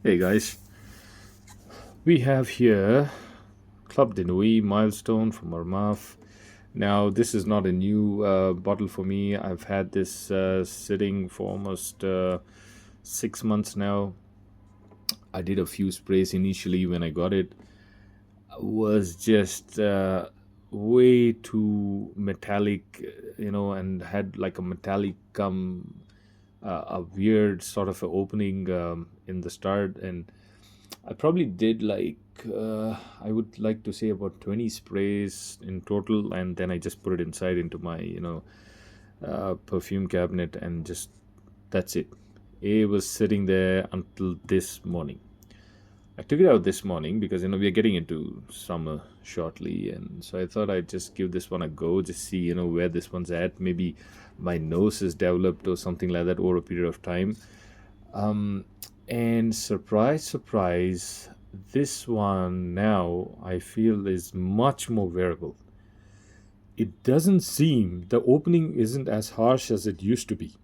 Hey guys, we have here Club de Nuit Milestone from Armaf. Now, this is not a new bottle for me. I've had this sitting for almost 6 months now. I did a few sprays initially when I got it. Was just way too metallic, and had like a metallic a weird sort of a opening in the start, and I probably did like I would like to say about 20 sprays in total, and then I just put it inside into my perfume cabinet, and just that's it. It was sitting there until this morning. I took it out this morning because we are getting into summer shortly, and so I thought I'd just give this one a go, just see where this one's at. Maybe my nose is developed or something like that over a period of time. Um, and surprise, surprise, this one now I feel is much more wearable. It doesn't seem the opening isn't as harsh as it used to be.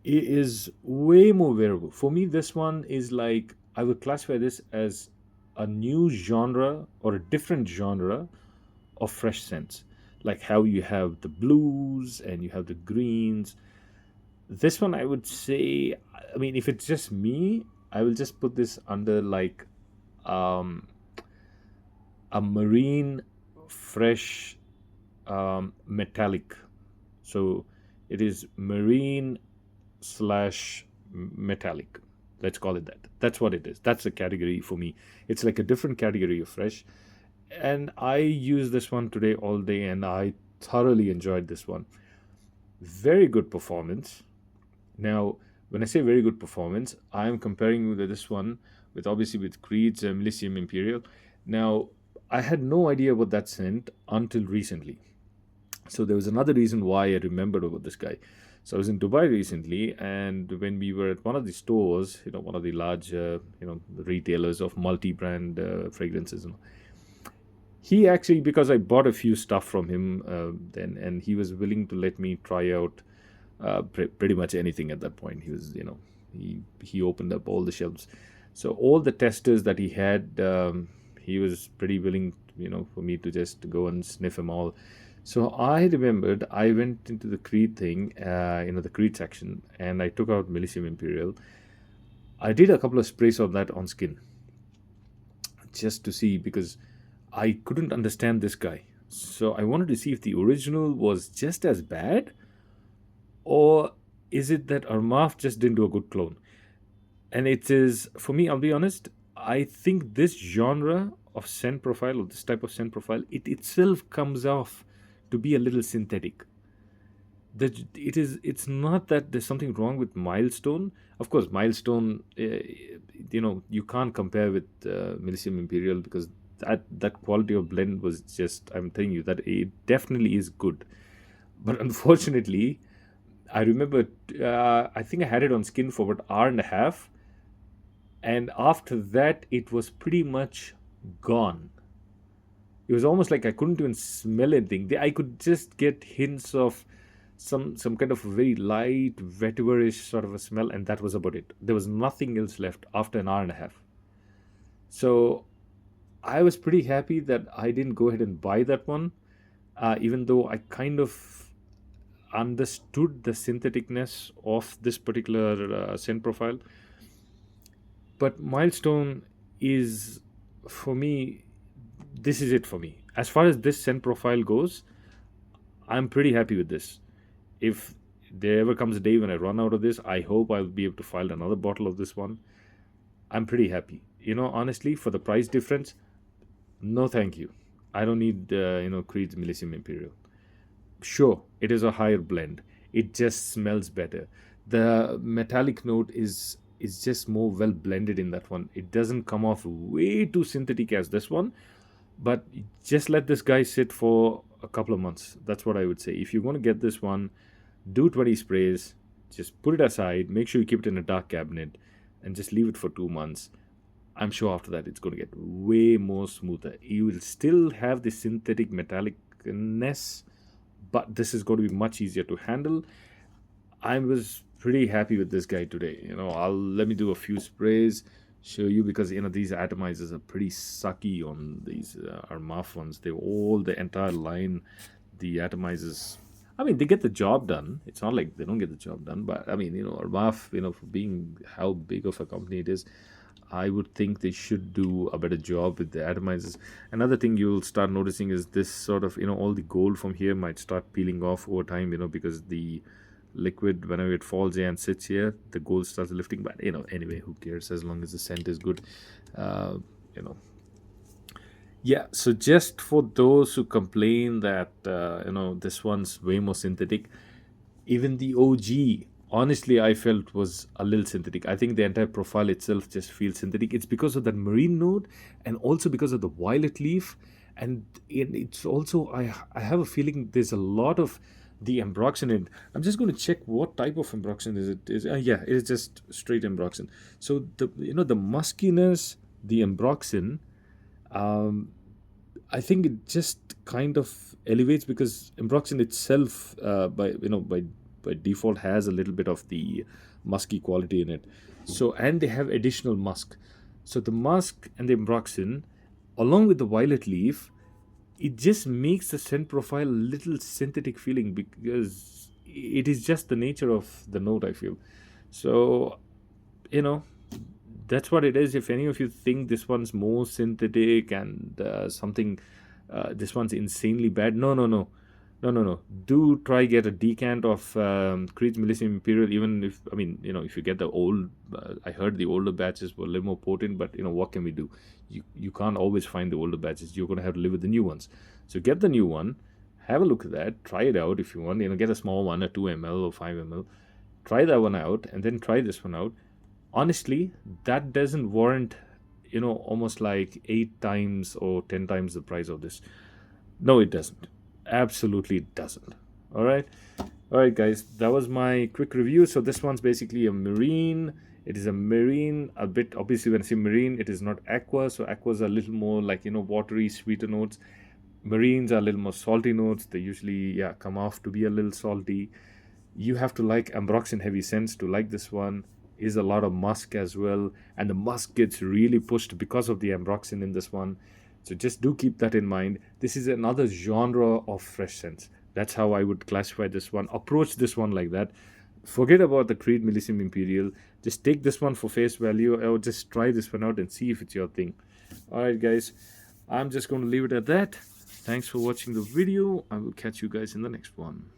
It is way more wearable. For me, this one is like I would classify this as a new genre or a different genre of fresh scents. Like how you have the blues and you have the greens. This one, I would say, I mean, if it's just me, I will just put this under like um, a marine fresh metallic. So it is marine slash metallic. Let's call it that. That's what it is. That's a category for me. It's like a different category of fresh. And I use this one today all day, and I thoroughly enjoyed this one. Very good performance. Now, when I say very good performance, I am comparing this one with obviously with Creed's Millennium Imperial. Now, I had no idea what that scent until recently. So there was another reason why I remembered about this guy. So I was in Dubai recently, and when we were at one of the stores, one of the large, retailers of multi-brand fragrances, he actually, because I bought a few stuff from him then, and he was willing to let me try out pretty much anything at that point. He was, he opened up all the shelves. So all the testers that he had, he was pretty willing, for me to just go and sniff them all. So I remembered I went into the Creed thing, the Creed section, and I took out Millennium Imperial. I did a couple of sprays of that on skin just to see because I couldn't understand this guy. So I wanted to see if the original was just as bad, or is it that Armaf just didn't do a good clone? And it is, for me, I'll be honest, I think this genre of scent profile, or this type of scent profile, it itself comes off to be a little synthetic. It's not that there's something wrong with Milestone. Of course, Milestone, you can't compare with Millennium Imperial, because that quality of blend was just, I'm telling you that it definitely is good. But unfortunately, I remember, I think I had it on skin for about hour and a half, and after that, it was pretty much gone. It was almost like I couldn't even smell anything. I could just get hints of some kind of very light vetiverish sort of a smell, and that was about it. There was nothing else left after an hour and a half. So I was pretty happy that I didn't go ahead and buy that one, even though I kind of understood the syntheticness of this particular scent profile. But Milestone is, for me, this is it for me. As far as this scent profile goes, I'm pretty happy with this. If there ever comes a day when I run out of this, I hope I'll be able to find another bottle of this one. I'm pretty happy. Honestly, for the price difference, no thank you. I don't need, Creed's Millennium Imperial. Sure, it is a higher blend. It just smells better. The metallic note is just more well blended in that one. It doesn't come off way too synthetic as this one, but just let this guy sit for a couple of months. That's what I would say. If you're going to get this one, do 20 sprays, just put it aside, make sure you keep it in a dark cabinet, and just leave it for 2 months. I'm sure after that it's going to get way more smoother. You will still have the synthetic metallicness, but this is going to be much easier to handle. I was pretty happy with this guy today. Let me do a few sprays, show you, because these atomizers are pretty sucky on these Armaf ones. The entire line, the atomizers. I mean, they get the job done. It's not like they don't get the job done, but I mean, Armaf, for being how big of a company it is, I would think they should do a better job with the atomizers. Another thing you'll start noticing is this sort of, all the gold from here might start peeling off over time, because the liquid, whenever it falls here and sits here, the gold starts lifting. But, anyway, who cares as long as the scent is good, uh, you know. Yeah, so just for those who complain that, this one's way more synthetic, even the OG, honestly, I felt was a little synthetic. I think the entire profile itself just feels synthetic. It's because of that marine note, and also because of the violet leaf, and it's also, I have a feeling there's a lot of the ambroxan in it. I'm just going to check what type of ambroxan is it. Yeah, it is just straight ambroxan. So the muskiness, the ambroxan, I think it just kind of elevates, because ambroxan itself, by default, has a little bit of the musky quality in it. So, and they have additional musk. So the musk and the ambroxan, along with the violet leaf, it just makes the scent profile a little synthetic feeling, because it is just the nature of the note, I feel. So, you know that's what it is. If any of you think this one's more synthetic and something, this one's insanely bad, no, do try get a decant of Creed's Millennium Imperial. Even if, if you get the old, I heard the older batches were a little more potent, but what can we do? You can't always find the older batches. You're going to have to live with the new ones. So get the new one, have a look at that, try it out if you want. Get a small one, a 2 ml or 5 ml. Try that one out, and then try this one out. Honestly, that doesn't warrant, almost like 8 times or 10 times the price of this. No, it doesn't. Absolutely it doesn't. All right, guys, that was my quick review. So this one's basically a marine. It is a marine, a bit, obviously when I say marine, it is not aqua. So aquas are a little more like, watery, sweeter notes. Marines are a little more salty notes. They usually, come off to be a little salty. You have to like ambroxan heavy scents to like this one. Is a lot of musk as well, and the musk gets really pushed because of the ambroxan in this one. So just do keep that in mind. This is another genre of fresh scents. That's how I would classify this one. Approach this one like that. Forget about the Creed Millennium Imperial. Just take this one for face value, or just try this one out and see if it's your thing. Alright guys, I'm just going to leave it at that. Thanks for watching the video. I will catch you guys in the next one.